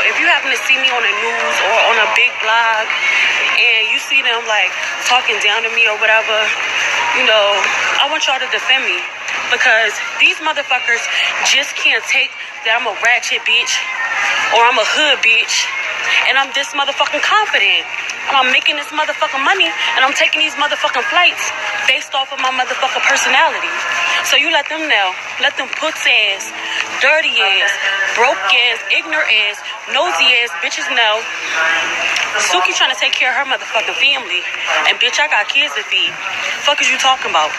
if you happen to see me on the news or on a big blog and you see them like talking down to me or whatever, I want y'all to defend me. Because these motherfuckers just can't take that I'm a ratchet bitch or I'm a hood bitch and I'm this motherfucking confident and I'm making this motherfucking money and I'm taking these motherfucking flights based off of my motherfucking personality. So you let them know. Let them puss ass, dirty ass, broke ass, ignorant ass, nosy ass bitches know. Suki trying to take care of her motherfucking family. And bitch, I got kids to feed. Fuck is you talking about?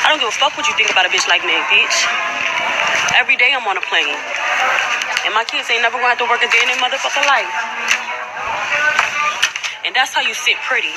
I don't give a fuck what you think about a bitch like me, bitch. Every day I'm on a plane. And my kids ain't never going to have to work a day in their motherfucking life. And that's how you sit pretty.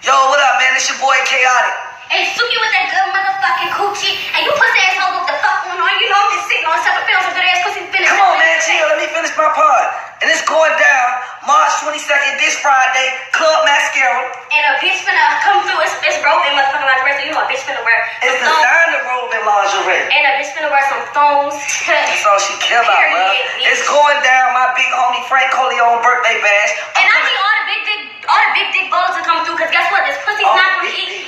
Yo, what up, man? It's your boy, Chaotic. Hey, Suki with that good motherfucking coochie. And you pussy asshole, what the fuck going on? You know I'm just sitting on separate films with good ass pussy finish. Come on, man, chill. Let me finish my part. And it's going down March 22nd, this Friday, Club Mascara. And a bitch finna come through. It's robe and motherfucking lingerie. So you know a bitch finna wear It's designer robe and lingerie. And a bitch finna wear some thongs. That's all she care about, bro. It's going down my big homie Frank Coleon birthday bash. And I need all the big dick ballers to come through. Because guess what? This pussy's not gonna eat.